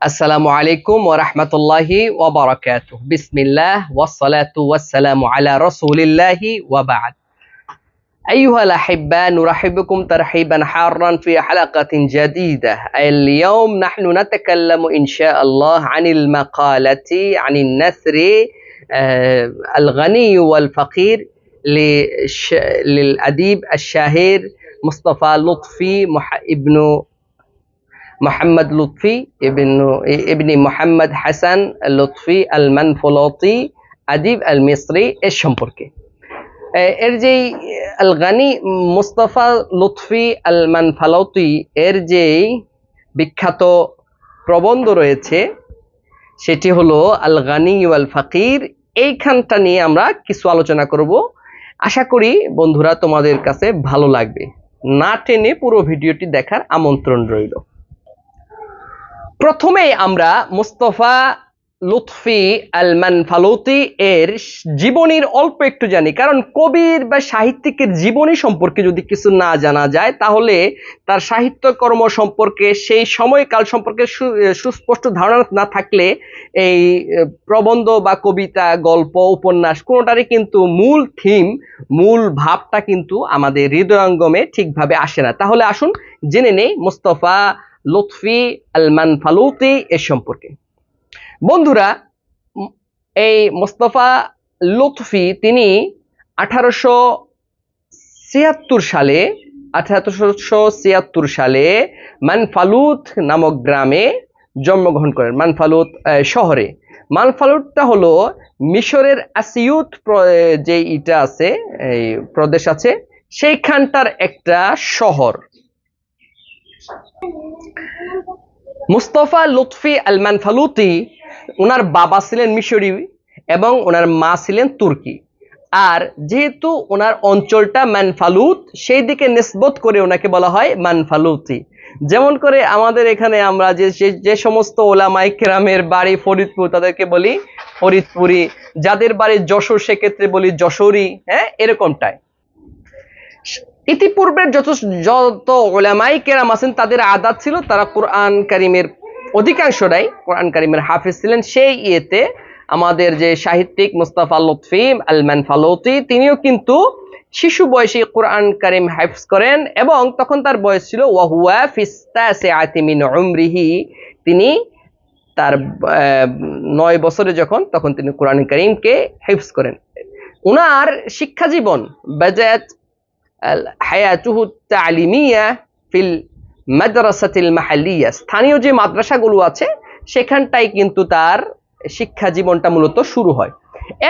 আসসালামু আলাইকুম ওয়া রাহমাতুল্লাহি ওয়া বারাকাতুহু। বিসমিল্লাহ ওয়াসসালাতু ওয়াসসালামু আলা রাসূলিল্লাহি ওয়া বা'দ। أيها الأحبة نرحب بكم ترحيبا حارا في حلقة جديدة. اليوم نحن نتكلم إن شاء الله عن المقالة عن النثر الغني والفقير للأديب الشهير مصطفى لطفي ابن محمد لطفي ابن محمد حسن লুৎফি আল মানফালুতি আদিব আল মিসরি এর সম্পর্কে। এর যে আল গানি মুস্তাফা লুৎফি আল মানফালুতি এর যে বিখ্যাত প্রবন্ধ রয়েছে সেটি হলো আল গানি ওয়াল ফাকির। এইখানটা নিয়ে আমরা কিছু আলোচনা করব। আশা করি বন্ধুরা তোমাদের কাছে ভালো লাগবে। না টেনে পুরো ভিডিওটি দেখার আমন্ত্রণ রইল। প্রথমে আমরা মুস্তাফা লুৎফি আল মানফালুতি এর জীবনীর অল্প একটু জানি, কারণ কবির বা সাহিত্যিকের জীবনী সম্পর্কে যদি কিছু না জানা যায় তাহলে তার সাহিত্যকর্ম সম্পর্কে সেই সময়কাল সম্পর্কে সুস্পষ্ট ধারণা না থাকলে এই প্রবন্ধ বা কবিতা, গল্প, উপন্যাস কোনোটারই কিন্তু মূল থিম, মূল ভাবটা কিন্তু আমাদের হৃদয়ঙ্গমে ঠিকভাবে আসে না। তাহলে আসুন জেনে নেই মুস্তাফা লুৎফি আল মানফালুতি এর সম্পর্কে। বন্ধুরা, এই মুস্তাফা লুৎফি তিনি 1876 সালে মানফালুত নামক গ্রামে জন্মগ্রহণ করেন। মানফালুত শহরে। মানফালুতটা হলো মিশরের আসিউত যে ইটা আছে, এই প্রদেশ আছে, সেইখানটার একটা শহর। মুস্তাফা লুৎফি আল মানফালুতি ওনার বাবা ছিলেন মিশরি এবং ওনার মা ছিলেন তুর্কি। আর যেহেতু ওনার অঞ্চলটা মানফালুত, সেই দিকে নিসবত করে ওনাকে বলা হয় মানফালুতি। যেমন করে আমাদের এখানে আমরা যে সমস্ত ওলামায়ে কেরামের বাড়ি ফরিদপুর তাদেরকে বলি ফরিদপুরি, যাদের বাড়ি যশোর সেক্ষেত্রে বলি যশোরী, হ্যাঁ, এরকমটাই। ইতিপূর্বের যত উলামায়ে কেরাম আছেন তাদের আদাত ছিল তারা কোরআন কারীমের অধিকাংশরাই কোরআন কারীমের হাফেজ ছিলেন। সেই ইয়েতে আমাদের যে সাহিত্যিক মুস্তাফা লুৎফি আল মানফালুতি তিনিও কিন্তু শিশু বয়সে কোরআন কারীম হাফেজ করেন এবং তখন তার বয়স ছিল ওয়া হুয়া ফিস্তাসিআতি মিন উমরিহি, তিনি তার 9 বছরে তখন তিনি কোরআন কারীমকে হাফেজ করেন। ওনার শিক্ষা জীবন বাজাত হায়াতুহু তালিমিয়া ফিল মাদ্রাসাতিল মাহাল্লিয়া, স্থানীয় যে মাদ্রাসাগুলো আছে সেখানটাই কিন্তু তার শিক্ষা জীবনটা মূলত শুরু হয়।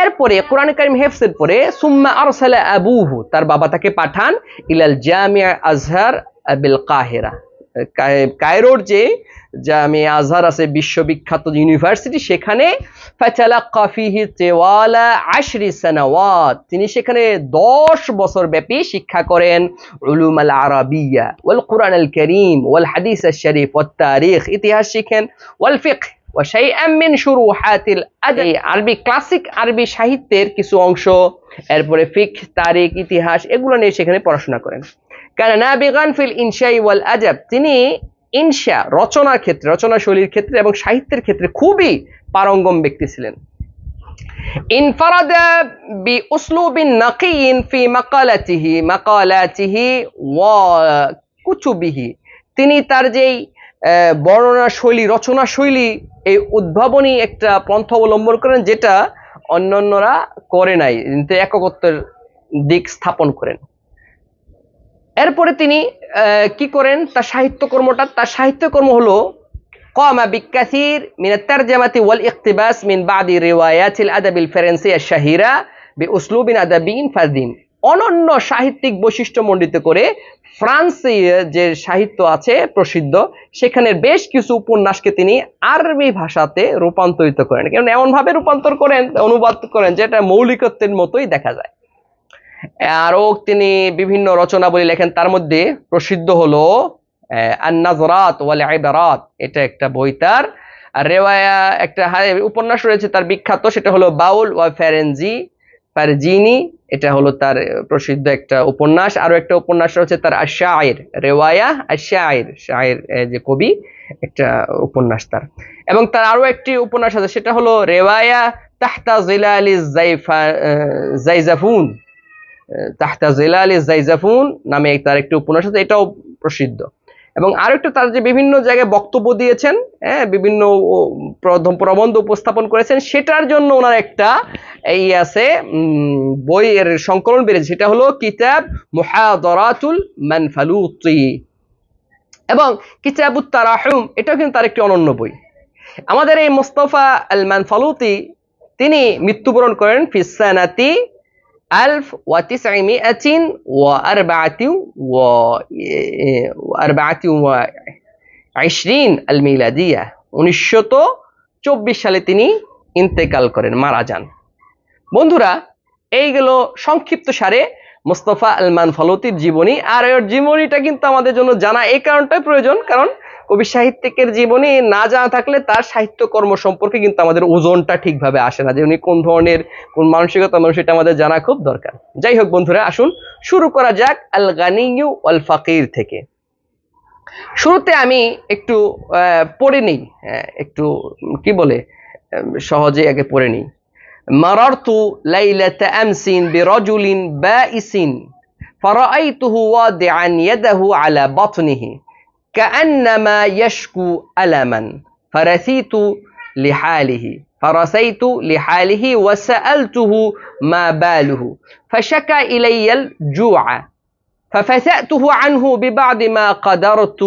এরপরে কোরআন কারীম হেফজের পরে সুম্মা আরসালা আবুহু, তার বাবা তাকে পাঠান ইলাল জামিয়া আজহার বিল কাহিরা, কায়রোর যে জামিয়া আজহার আছে বিশ্ববিখ্যাত ইউনিভার্সিটি, সেখানে ফাতালাক্কা ফিহি তিওয়ালা 10 সানাওয়াত, তিনি সেখানে 10 বছর ব্যাপী শিক্ষা করেন। উলুম আল আরাবিয়া ওয়াল কুরআন আল কারীম ওয়াল হাদিস আল শরীফ ওয়াত তারিখ, ইতিহাস শিখেন, ওয়াল ফিকহ ওয়া শাইআন মিন শুরুহাতিল আদব, আরবি ক্লাসিক আরবি সাহিত্যের কিছু অংশ, এরপরে ফিকহ, তারিখ, ইতিহাস এগুলো নিয়ে সেখানে পড়াশোনা করেন। কানা নাবিগান ফিল ইনশাই ওয়াল আজাব, তিনি ইনশা রচনার ক্ষেত্রে, রচনা শৈলীর ক্ষেত্রে এবং সাহিত্যের ক্ষেত্রে খুবই পারঙ্গম ব্যক্তি ছিলেন। ইনফারাদা বি উসলুবিন নাকিয়িন ফি মাকালাতিহি ওয়া কুতুবিহি, তিনি তার যেই বর্ণনা শৈলী, রচনা শৈলী, এই উদ্ভাবনী একটা পন্থা অবলম্বন করেন যেটা অন্যান্যরা করে নাই, কিন্তু একত্বের দিক স্থাপন করেন। এরপরে তিনি কি করেন, তার সাহিত্যকর্ম হলো قام بالكثير من الترجمة والاقتباس من بعض روايات الأدب الفرنسي الشهيرة بأسلوب أدبي فرد, অনন্য সাহিত্যিক বৈশিষ্ট্য মণ্ডিত করে ফ্রান্সে যে সাহিত্য আছে প্রসিদ্ধ সেখানের বেশ কিছু উপন্যাসকে তিনি আরবি ভাষাতে রূপান্তরিত করেন, কারণ এমন ভাবে রূপান্তর করেন, অনুবাদ করেন যেটা মৌলিকত্বের মতোই দেখা যায়। আরও তিনি বিভিন্ন রচনাবলী লেখেন, তার মধ্যে প্রসিদ্ধ হলো আন-নাজরাত ওয়াল ইবারাত, এটা একটা বই তার। আর রেওয়ায়া একটা উপন্যাস রয়েছে তার বিখ্যাত, সেটা হলো বাউল ওয়া ফেরেনজি ফারজিনি, এটা হলো তার প্রসিদ্ধ একটা উপন্যাস। আরো একটা উপন্যাস হচ্ছে তার আশ-শাইর, রেওয়ায়া আশ-শাইর, শাইর যে কবি, একটা উপন্যাস তার। এবং তার আরো একটি উপন্যাস আছে, সেটা হলো রেওয়ায়া তাহতা জিলালিজ জাইজাফুন, তাহতা জিলালিজ জাইজাফুন নামে তার একটি উপন্যাস আছে, এটাও প্রসিদ্ধ। এবং আরেকটা তার যে বিভিন্ন জায়গায় বক্তব্য দিয়েছেন, হ্যাঁ, বিভিন্ন প্রবন্ধ উপস্থাপন করেছেন, সেটার জন্য ওনার একটা এই আছে বইয়ের সংকলন বেরিয়েছে, সেটা হলো কিতাব মুহাদারাতুল মানফালুতি এবং কিতাবুত তারাহুম, এটাও কিন্তু তার একটি অনন্য বই। আমাদের এই মুস্তাফা আল মানফালুতি তিনি মৃত্যুবরণ করেন ফিস সানাতি 1924 আল মিলাদিয়া, 1924 সালে তিনি ইন্তেকাল করেন, মারা যান। বন্ধুরা, এইগুলো সংক্ষিপ্ত সারে মুস্তাফা আল মানফালুতির জীবনী। আর এর জীবনীটা কিন্তু আমাদের জন্য জানা এই কারণটাই প্রয়োজন, কারণ কবি সাহিত্যিকের জীবনী না জানা থাকলে তার সাহিত্যকর্ম সম্পর্কে কিন্তু আমাদের ওজনটা ঠিকভাবে আসে না, যে উনি কোন ধরনের কোন মানসিকতা মানুষ, এটা আমাদের জানা খুব দরকার। যাই হোক বন্ধুরা, আসুন শুরু করা যাক আল গানিয়্যু ওয়াল ফাকির থেকে। শুরুতে আমি একটু পড়ে নিই, একটু কি বলে সহজে আগে পড়ে নিই। مررت ليلة أمس برجل بائس فرأيته واضعا يده على بطنه كأنما يشكو ألما فرثيت لحاله وسألته ما باله فشكى إلي الجوع ففثأته عنه ببعض ما قدرت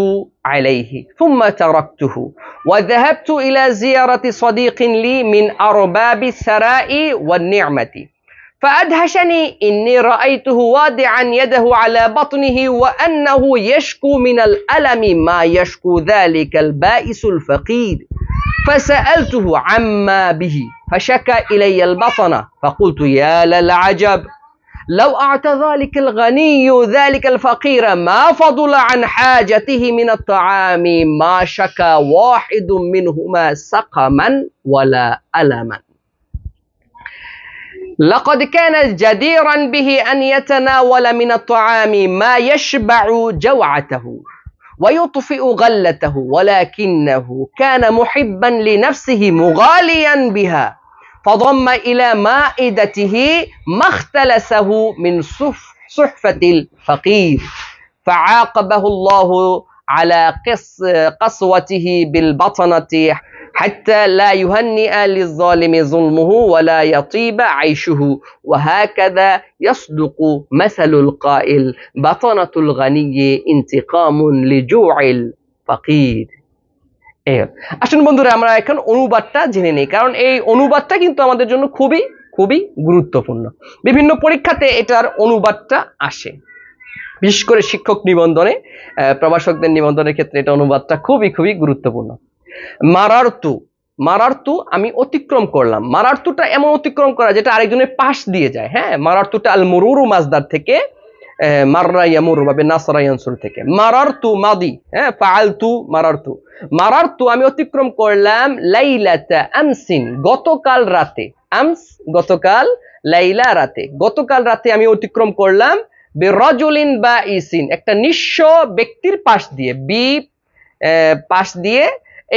عليه ثم تركته وذهبت إلى زيارة صديق لي من أرباب الثراء والنعمة فأدهشني إني رأيته واضعا يده على بطنه وأنه يشكو من الألم ما يشكو ذلك البائس الفقير فسألته عما به فشكى إلي البطن فقلت يا للعجب لو أعطى ذلك الغني ذلك الفقير ما فضل عن حاجته من الطعام ما شكى واحد منهما سقما ولا ألما لقد كان جديرا به أن يتناول من الطعام ما يشبع جوعته ويطفئ غلته ولكنه كان محبا لنفسه مغاليا بها فضم إلى مائدته ما اختلسه من صحفة الفقير فعاقبه الله على قسوته بالبطنة حتى لا يهنئ للظالم ظلمه ولا يطيب عيشه وهكذا يصدق مثل القائل بطنة الغني انتقام لجوع الفقير। আসুন বন্ধুরা, আমরা এখন অনুবাদটা জেনে নিই, কারণ এই অনুবাদটা কিন্তু আমাদের জন্য খুবই খুবই গুরুত্বপূর্ণ। বিভিন্ন পরীক্ষাতে এটার অনুবাদটা আসে, বিশেষ করে শিক্ষক নিবন্ধনে, প্রভাষকদের নিবন্ধনের ক্ষেত্রে এটা অনুবাদটা খুবই খুবই গুরুত্বপূর্ণ। মারারতু আমি অতিক্রম করলাম। মারারতুটা এমন অতিক্রম করা যেটা আরেকজনের পাশ দিয়ে যায়। হ্যাঁ, মারারতুটা আল মুরুরু মাজদার থেকে, মাররা ইয়ামুরু বা নাসরা ইয়ানসুর থেকে। মারারতু মাদি, হ্যাঁ, ফাআলতু মারারতু আমি অতিক্রম করলাম লাইলাতা আমসিন, গতকাল রাতে। আমস গতকাল, লাইলা রাতে, গতকাল রাতে আমি অতিক্রম করলাম বিরাজুলিন বাইসিন, একটা নিঃস্ব ব্যক্তির পাশ দিয়ে, পাশ দিয়ে।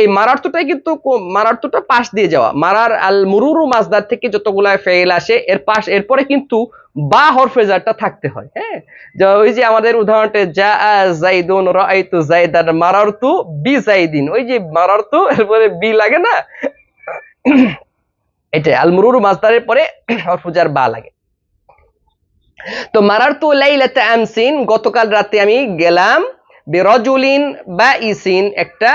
এই মারারতুটাই কিন্তু, মারারতুটা পাশ দিয়ে যাওয়া। মারার আল মুরুরু মাজদার থেকে যতগুলা ফেল আসে এরপরে কিন্তু বা হরফে জারটা থাকতে হয়। হ্যাঁ, ওই যে আমাদের উদাহরণটা জা যাইদুন রাআইতু যাইদান মারারতু বি যাইদিন, ওই যে মারারতু এরপরে বি লাগে না, এটা আল মুরুরু মাজদারের পরে হরফে জার বা লাগে। তো মারারতু লাইলাতা আমসিন, গতকাল রাতে আমি গেলাম, বিরাজুলিন বাইসিন, একটা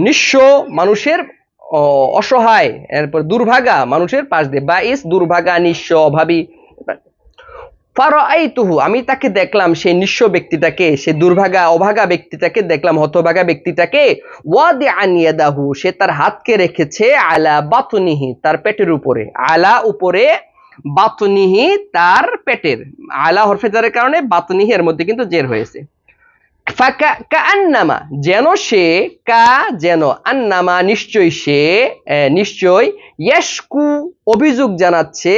নিঃস্ব মানুষের, অসহায়, এরপর দুর্ভাগা মানুষের পাশ দিয়ে। বাইস দুর্ভাগা, নিঃস্ব, অভাবী। ফারাআইতুহু আমি তাকে দেখলাম, সেই নিঃস্ব ব্যক্তিটাকে, সেই দুর্ভাগা অভাগা ব্যক্তিটাকে দেখলাম, হতভাগা ব্যক্তিটাকে। ওয়াদিআন ইয়াদাহু, সে তার হাতকে রেখেছে, আলা বাতনিহি, তার পেটের উপরে, আলা উপরে, বাতনিহি তার পেটের। আলা হরফে জারের কারণে বাতনিহি এর মধ্যে কিন্তু জের হয়েছে। কাআন্নামা যেন সে, কা যেন, আন্নামা নিশ্চয় সে, নিশ্চয়, ইয়াশকু অভিযোগ জানাচ্ছে,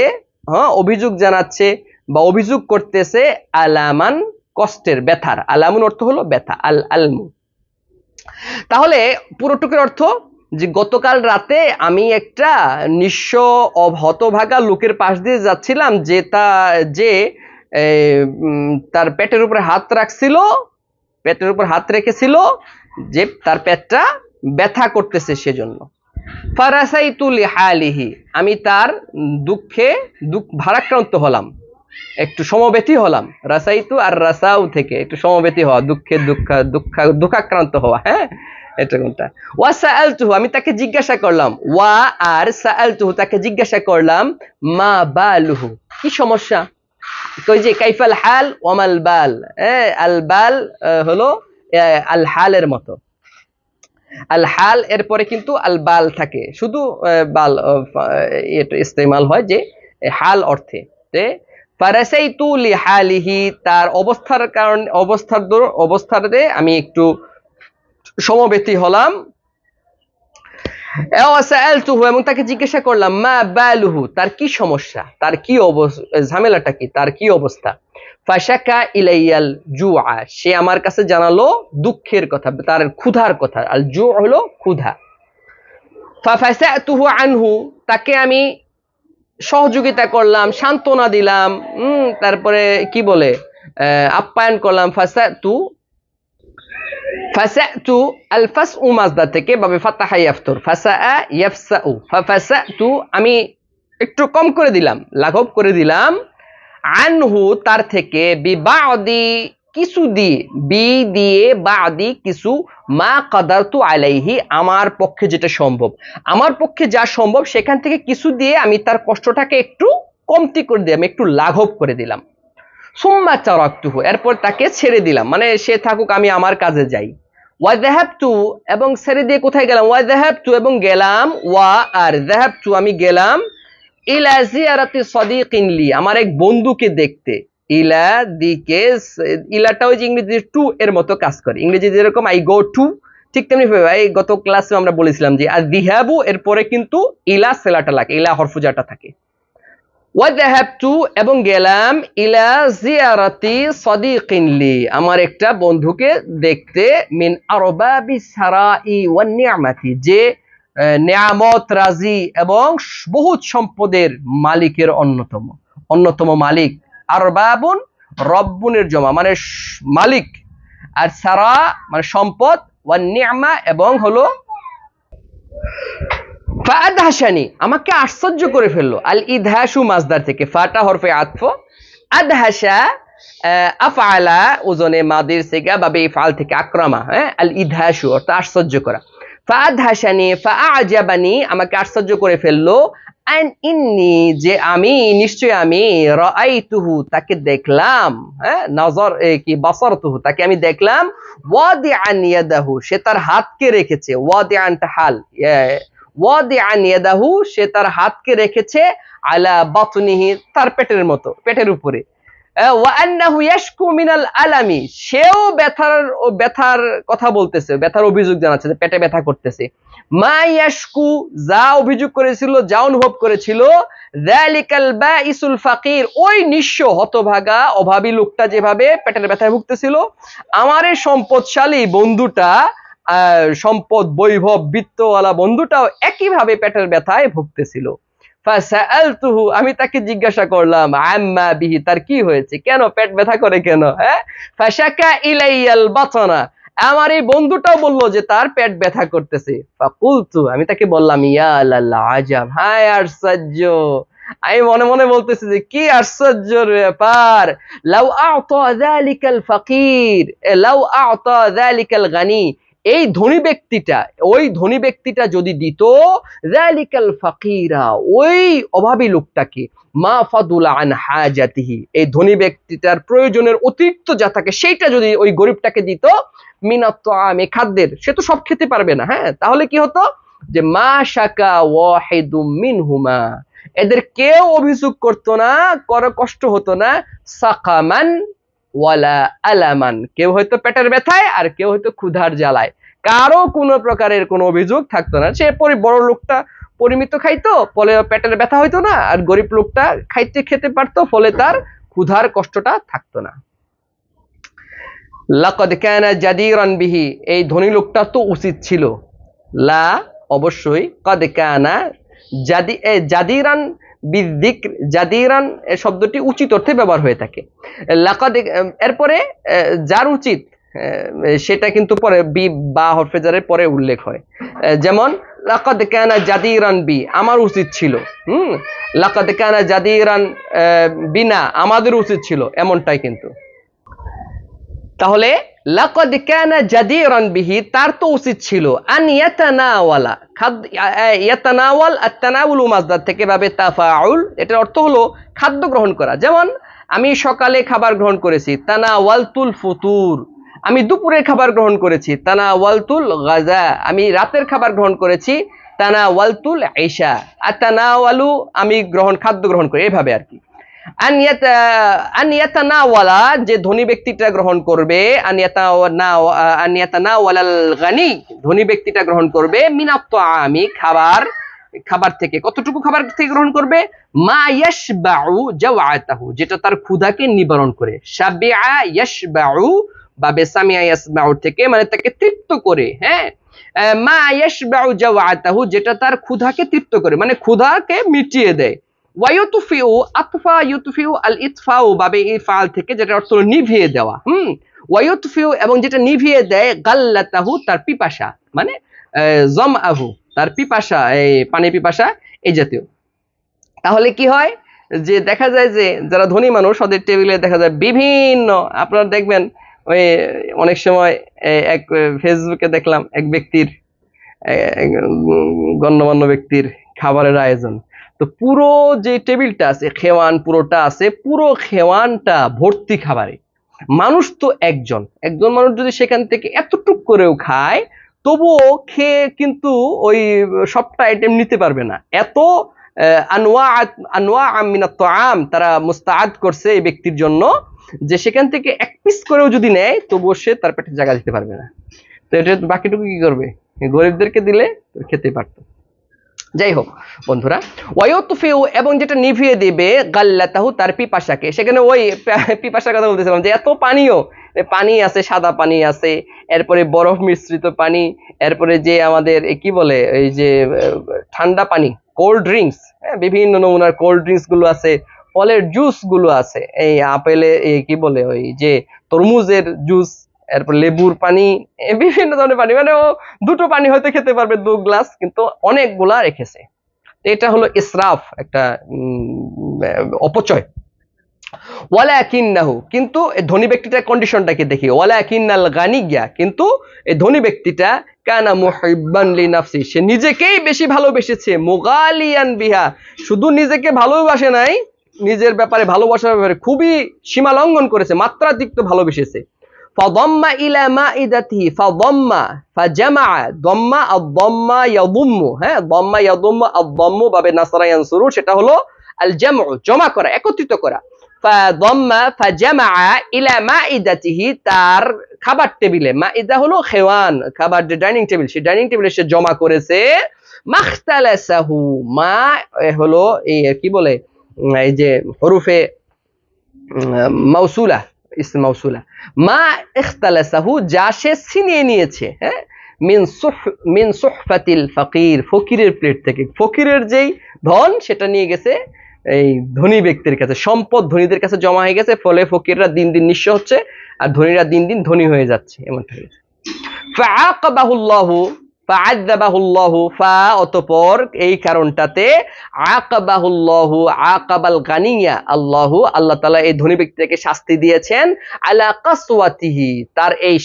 হ্যাঁ অভিযোগ জানাচ্ছে বা অভিযোগ করতেছে আলামান কষ্টের, ব্যথার। আলামুন অর্থ হলো ব্যথা, আল আলমু। তাহলে পুরোটুকুর অর্থ যে গতকাল রাতে আমি একটা নিঃস্ব হতভাগা লোকের পাশ দিয়ে যাচ্ছিলাম, যে তার পেটের উপরে হাত রাখছিল, পেটের উপর হাত রেখেছিল, যে তার পেটটা ব্যথা করতেছে সেজন্য। ফারাসাইতু লিহালিহি, আমি তার দুঃখে ভারাক্রান্ত হলাম, একটু সমব্যথী হলাম। রাসাইতু আর রাসাউ থেকে একটু সমব্যথী হওয়া, দুঃখাক্রান্ত হওয়া। হ্যাঁ এটা কোনটা? ওয়া সাআলতুহু, আমি তাকে জিজ্ঞাসা করলাম। ওয়া আর সাআলতুহু, তাকে জিজ্ঞাসা করলাম। মা বালুহু, কি সমস্যা? কই যে কাইফাল হাল ওয়ামাল বাল, আল বাল হলো আল হালের মতো। আল হাল এরপরে কিন্তু আল বাল থাকে, শুধু বাল এটা ইস্তেমাল হয় যে হাল অর্থে। ফারাসাইতু লিহালিহি, তার অবস্থার কারণ অবস্থাতে আমি একটু সমব্যথী হলাম। এবং তাকে জিজ্ঞাসা করলাম মা বালুহু, তার কি সমস্যা, তার কি ঝামেলাটা কি, তার কি অবস্থা। ফাশাকা ইলাইয়াল জুআ, সে আমার কাছে জানালো দুঃখের কথা, তার ক্ষুধার কথা। আল জু হলো ক্ষুধা। ফাফাসাতুহু আনহু, তাকে আমি সহযোগিতা করলাম, সান্ত্বনা দিলাম, তারপরে কি বলে আপ্যায়ন করলাম। ফাসাতু আল ফাসউ মাজদার থেকে, বাবে ফাতাহা ইয়াফতুর, ফাসাআ ইয়াফসাউ, ফাফাসাতু আমি একটু কম করে দিলাম, লাঘব করে দিলাম, আনহু তার থেকে, বিবাদি কিছু দিয়ে, বি দিয়ে বাদি কিছু, মা কাদারতু আলাইহি আমার পক্ষে যেটা সম্ভব, আমার পক্ষে যা সম্ভব সেখান থেকে কিছু দিয়ে আমি তার কষ্টটাকে একটু কমতি করে দিলাম, একটু লাঘব করে দিলাম। সুম্মা তারাকতুহু, এরপর তাকে ছেড়ে দিলাম, মানে সে থাকুক, আমি আমার কাজে যাই। ওয়া যাহাবতু, এবং ছেড়ে দিয়ে কোথায় গেলাম? ওয়া যাহাবতু, এবং গেলাম, ওয়া আর যাহাবতু আমি গেলাম, ইলা জিয়ারাতি সাদিকিন লি, আমার এক বন্ধুকে দেখতে। ইলা দিকে, ইলাটা ওই যে ইংরেজি টু এর মতো কাজ করে, ইংরেজি যেরকম আই গো টু, ঠিক তেমনি এই গত ক্লাসে আমরা বলেছিলাম যে আর যিহাবু এরপরে কিন্তু ইলা সেলাটা লাগে, ইলা হরফুজাটা থাকে। ওয়া যাহাবতু, এবং গেলাম, ইলা জিয়ারাতি সাদিকিন লি, আমার একটা বন্ধুকে দেখতে, মিন আরবাবি সারাই ওয়ান নি'মাতি, যে নিয়ামত রাজি এবং বহুত সম্পদের মালিকের অন্যতম মালিক। আরবাবুন রব্বুনের জমা, মানে মালিক, আর সারা মানে সম্পদ, ওয়ান নি'মা এবং হলো ফাআদহাশানি, আমাকে আশ্চর্য করে ফেললো। আল ইদহাশু মাজদার থেকে, ফাটা হরফে আতফ, আদহাশা আফআলা ওজনে মাদির সিগা বাবে ইফআল থেকে আকরামা। হ্যাঁ আল ইদহাশু অর্থ আশ্চর্য করা। ফাআদহাশানি ফাআজাবানি, আমাকে আশ্চর্য করে ফেললো। আন ইন্নি, যে আমি নিশ্চয় আমি, রাআইতুহু তাকে দেখলাম, হ্যাঁ নজর কি বাসারতুহু তাকে আমি দেখলাম, ওয়াদিআন ইয়াদাহু সে তার হাতকে রেখেছে, ওয়াদিআনটা হাল, ওয়াদিআন ইয়াদাহু সে তার হাতকে রেখেছে, আলা বাতনিহি তার পেটের মতো, পেটের উপরে। ওয়া আন্নাহু ইয়াশকু মিনাল আলামি, সেও ব্যথার কথা বলতেছে, ব্যথার অভিযোগ জানাচ্ছে যে পেটে ব্যথা করতেছে। মা ইয়াশকু, যা অভিযোগ করেছিল, যা অনুভব করেছিল, যালিকাল বাইসুল ফাকির, ওই নিঃস্ব হতভাগা অভাবী লোকটা যেভাবে পেটের ব্যথায় ভুগতেছিল, আমার এই সম্পদশালী বন্ধুটা, সম্পদ বৈভব বিত্তওয়ালা বন্ধুটাও একইভাবে পেটের ব্যথায় ভুগতেছিল। ফাসাআলতুহু, আমি তাকে জিজ্ঞাসা করলাম, আম্মা বিহি, তার কি হয়েছে, কেন পেট ব্যথা করে কেন? হ্যাঁ ফাশাকা ইলাইয়াল বাতনা, আমার এই বন্ধুটাও বললো যে তার পেট ব্যথা করতেছে। ফাকুলতু, আমি তাকে বললাম, ইয়া লাল্লাহ আজাব, হায় আশ্চর্য। আমি মনে মনে বলতেছি যে কি আশ্চর্যের ব্যাপার। লাউ আ'তা যালিকাল ফাকির, লাউ আ'তা যালিকাল গানি, এই ধনী ব্যক্তিটা, ওই ধনী ব্যক্তিটা যদি দিত, যালিকাল ফাকিরা ওই অভাবী লোকটাকে, মা ফাদুলা আন হাজাতিহি, এই ধনী ব্যক্তিটার প্রয়োজনের অতিরিক্ত যা থাকে সেইটা যদি ওই গরিবটাকে দিত, মিনাত তাআমি খাদ্যের, সে তো সব খেতে পারবে না। হ্যাঁ তাহলে কি হতো, যে মা শাকা ওয়াহিদুম মিনহুমা, এদের কেউ অভিযোগ করতো না, কষ্ট হতো না, সাকামান ওয়ালা আলামান, কেউ হয়তো পেটের ব্যথায় আর কেউ হয়তো ক্ষুধার জ্বালায়, কারো কোনো প্রকারের কোনো অভিযোগ থাকতো না। সে বড় লোকটা পরিমিত খাইতো, ফলে পেটের ব্যথা হইতো না, আর গরিব লোকটা খেতে পারতো, ফলে তার ক্ষুধার কষ্টটা থাকতো না। লাকাদ কানা জাদিরান বিহি, এই ধনী লোকটা তো উচিত ছিল, লা অবশ্যই, কাদ কানা জাদিরান বিযিকর, জাদিরান এই শব্দটি উচিত অর্থে ব্যবহার হয়ে থাকে। লাকাদ এরপরে যার উচিত সেটা কিন্তু পরে বি বা হরফে জারের পরে উল্লেখ হয়, যেমন লাকাদ কানা জাদিরান বি, আমার উচিত ছিল, লাকাদ কানা জাদিরান বিনা, আমাদের উচিত ছিল, এমনটাই কিন্তু। তাহলে লাকাদ কানা জাদিরান বিহি, তার তো উচিত ছিল, আন ইয়াতানাওয়ালা, ইয়াতানাওয়াল আত-তানাউল মাসদার থেকে ভাবে তাফাউল, এটার অর্থ হলো খাদ্য গ্রহণ করা। যেমন আমি সকালে খাবার গ্রহণ করেছি, তানাওয়ালতুল ফুতুর, আমি দুপুরের খাবার গ্রহণ করেছি, তানাওয়ালতুল গাজা, আমি রাতের খাবার গ্রহণ করেছি, তানাওয়ালতুল ইশা। আতানাওয়ালু আমি খাদ্য গ্রহণ করি, এভাবে আর কি। আন ইয়াতানাওয়ালা, যে ধনী ব্যক্তিটা গ্রহণ করবে, আন ইয়াতানাওয়ালাল গানি, ধনী ব্যক্তিটা গ্রহণ করবে, মিনাত তাআমি, খাবার থেকে, কতটুকু খাবার থেকে গ্রহণ করবে, মা ইয়াশবাউ জাওআতাহু, যেটা তার ক্ষুধাকে নিবারণ করে। শাবিআ ইয়াশবাউ বা বেসামিয়া ইয়াসমাউ থেকে, মানে তাকে তৃপ্ত করে, হ্যাঁ, মা ইয়াশবাউ জাওআতাহু, যেটা তার ক্ষুধাকে তৃপ্ত করে, মানে ক্ষুধাকে মিটিয়ে দেয়। ওয়ায়ুতফিউ, আতফা ইউতফিউ আল ইতফাউ বাবে ইফআল থেকে, যেটা অর্থ নিভিয়ে দেওয়া, ওয়ায়ুতফিউ, এবং যেটা নিভিয়ে দেয়, গাল্লাতাহু, তার পিপাসা, মানে জমআহু, তার পিপাসা, এই পানি পিপাসা, এই জাতীয়। তাহলে কি হয়, যে দেখা যায় যে যারা ধনী মানুষ, ওদের টেবিলে দেখা যায় বিভিন্ন, আপনারা দেখবেন ওই অনেক সময় এক ফেসবুকে দেখলাম এক ব্যক্তির, গণ্যমান্য ব্যক্তির খাবারের আয়োজন, তো পুরো যে টেবিলটা আছে, খেওয়ান পুরোটা আছে, পুরো খেওয়ানটা ভর্তি খাবারে। মানুষ তো একজন মানুষ যদি সেখান থেকে এতটুক করেও খায়, তবুও খেয়ে কিন্তু ওই সবটা আইটেম নিতে পারবে না, এত আনওয়া মিনাত তাআম তারা মুস্তাআদ করছে এই ব্যক্তির জন্য, যে সেখান থেকে এক পিস করেও যদি নেয়, তবুও সে তার পেটে জায়গা দিতে পারবে না। তো এটা বাকিটুকু কি করবে, গরিবদেরকে দিলে খেতে পারতো। যাই হোক বন্ধুরা, ওয়ায়ুতফিউ, এবং যেটা নিভিয়ে দিবে, গাল্লাতাহু, তার পিপাসাকে। সেখানে ওই পিপাসার কথা বলতেছিলাম, যে এত পানি আছে, সাদা পানি আছে, এরপরে বরফ মিশ্রিত পানি, এরপরে যে আমাদের কি বলে, এই যে ঠান্ডা পানি, কোল্ড ড্রিঙ্কস, বিভিন্ন নমুনার কোল্ড ড্রিঙ্কস গুলো আছে, ফলের জুস গুলো আছে, এই আপেলে কি বলে, ওই যে তরমুজের জুস, এরপর লেবুর পানি, বিভিন্ন ধরনের পানি, মানে ও দুটো পানি হয়তো খেতে পারবে 2 গ্লাস, কিন্তু অনেকগুলা রেখেছে। এটা হলো ইসরাফ, একটা অপচয়। ওয়ালাকিন্নাহু, কিন্তু ধনী ব্যক্তিটার কন্ডিশনটাকে দেখি, ওয়ালাকিন্নাল গানিয়া, কিন্তু এই ধনী ব্যক্তিটা কানা মুহিব্বান লিনাফসি, সে নিজেকেই বেশি ভালোবেসেছে, মুগালিয়ান বিহা, শুধু নিজেকে ভালোবাসে নাই, নিজের ব্যাপারে ভালোবাসার ব্যাপারে খুবই সীমা লঙ্ঘন করেছে, মাত্রাতিরিক্ত ভালোবেসেছে। ফাদাম্মা ইলা মাইদাতিহি, ফাদাম্মা ফাজামা, দাম্মা আদ-দাম্মা ইয়াদুম্মু, হ্যাঁ, দাম্মা ইয়াদুম্মু আদ-দাম্মু বাবে নাসরা ইয়ানসুরু, সেটা হলো আল জামউ, জমা করা, একত্রিত করা। ফাদাম্মা ফাজামা ইলা মাইদাতিহি, তার খাবার টেবিলে, মাইদা হলো খেওয়ান, খাবার যে ডাইনিং টেবিল, সেই ডাইনিং টেবিলে সে জমা করেছে, মাখতালাসাহু, মা হলো এই কি বলে, এই যে হরফে মাউসুলা, ইসম মাউসুলা, মা ইখতালাসাহু, যা সে ছিনিয়ে নিয়েছে, হ্যাঁ, মিন সুহফাতিল ফাকির, ফকিরের প্লেট থেকে, ফকিরের যেই ধন সেটা নিয়ে গেছে এই ধনী ব্যক্তির কাছে, সম্পদ ধনীদের কাছে জমা হয়ে গেছে, ফলে ফকিররা দিন দিন নিঃস্ব হচ্ছে, আর ধনীরা দিন দিন ধনী হয়ে যাচ্ছে, এমনটা হয়েছে। ফাআকাবাহুল্লাহু ফাআযাবাহুল্লাহু, ফা অতঃপর এই কারণটাতে, আকাবাহুল্লাহু, আকাবাল গানিয়া, আল্লাহ তাআলা এই ধনী ব্যক্তিকে শাস্তি দিয়েছেন, আলা কাসওয়াতিহি, তার এই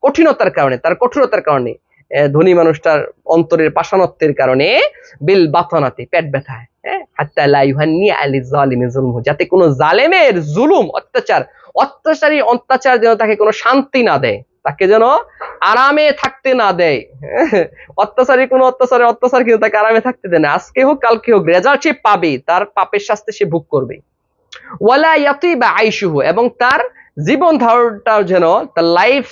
কঠিনতার কারণে, তার কঠোরতার কারণে, ধনী মানুষটার অন্তরের পাষাণত্বের কারণে, বিল বাতনাতি, পেট ব্যথায়, হাত্তা লা ইউহান্নি আলি যালিমি যুলমু, যাতে কোনো জালেমের জুলুম, অত্যাচার যেন তাকে কোনো শান্তি না দেয়, তাকে যেন আরামে থাকতে না দেয়, অত্যাচার কিন্তু তাকে আরামে থাকতে দেয় না, আজকে হোক কালকে হোক রেজাল্ট সে পাবে, তার পাপের শাস্তি সে ভোগ করবে। ওয়ালা ইয়াতিবা আইশুহু, এবং তার জীবন ধারণটাও যেন, তার লাইফ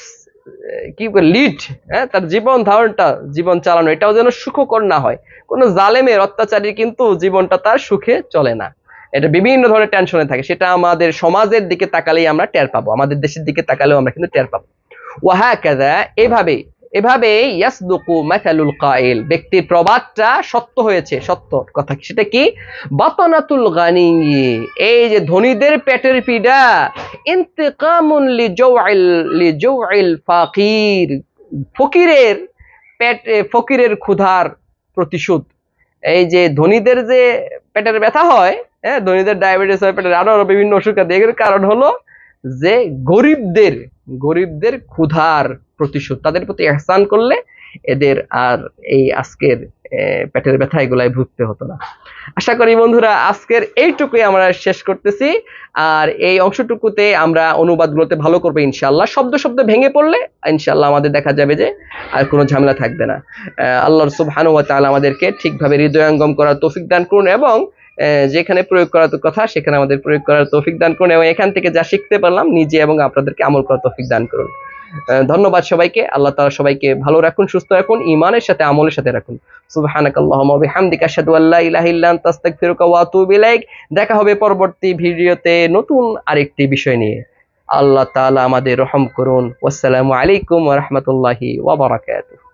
কি লিড, হ্যাঁ, তার জীবন ধারণটা, জীবন চালানো এটাও যেন সুখকর না হয়। কোন জালেমের অত্যাচারী কিন্তু জীবনটা তার সুখে চলে না, এটা বিভিন্ন ধরনের টেনশনে থাকে। সেটা আমাদের সমাজের দিকে তাকালেই আমরা টের পাবো, আমাদের দেশের দিকে তাকালেও আমরা কিন্তু টের পাবো। ওয়াহাকাযা, এভাবে এভাবে ইয়াসদুকু মাসালুল কাইল, ব্যক্তির প্রবাদটা সত্য হয়েছে, সত্য কথা সেটা কি, বাতনাতুল গানি, এই যে ধনীদের পেটের পীড়া, ইন্তিকামুন লিজাউইল ফাকির, ফকিরের পেট, ফকিরের ক্ষুধার প্রতিশোধ। এই যে ধনীদের যে পেটের ব্যথা হয়, হ্যাঁ, ধনীদের ডায়াবেটিস হয়, পেটের আরো আরো বিভিন্ন অসুখ আছে, এর কারণ হলো যে গরিবদের গরিবদের ক্ষুধার প্রতিশোধ, তাদের প্রতি ইহসান করলে এদের আর এই আজকের পেটের ব্যথা এগুলাই ভুগতে হতো না। আশা করি বন্ধুরা আজকের এইটুকুই আমরা শেষ করতেছি। আর এই অংশটুকুতে আমরা অনুবাদগুলোতে ভালো করবো ইনশাআল্লাহ। শব্দ শব্দ ভেঙে পড়লে ইনশাআল্লাহ আমাদের দেখা যাবে যে আর কোনো ঝামেলা থাকবে না। আল্লাহ সুবহানাহু ওয়া তাআলা আমাদেরকে ঠিকভাবে হৃদয়ঙ্গম করার তৌফিক দান করুন, এবং যেখানে প্রয়োগ করার কথা সেখানে আমাদের প্রয়োগ করার তৌফিক দান করুন, এবং এখান থেকে যা শিখতে পারলাম নিজে এবং আপনাদেরকে আমল করার তৌফিক দান করুন। ধন্যবাদ সবাইকে। আল্লাহ তাআলা সবাইকে ভালো রাখুন, সুস্থ রাখুন, ঈমানের সাথে আমলের সাথে রাখুন। সুবহানাকাল্লাহুম্মা ওয়া বিহামদিকা আশহাদু আল্লা ইলাহা ইল্লা আনতা আস্তাগফিরুকা ওয়া আতুবু ইলাইক। দেখা হবে পরবর্তী ভিডিওতে নতুন আরেকটি বিষয় নিয়ে। আল্লাহ তাআলা আমাদের রহম করুন। ওয়াসসালামু আলাইকুম ওয়া রাহমাতুল্লাহি ওয়া বারাকাতুহু।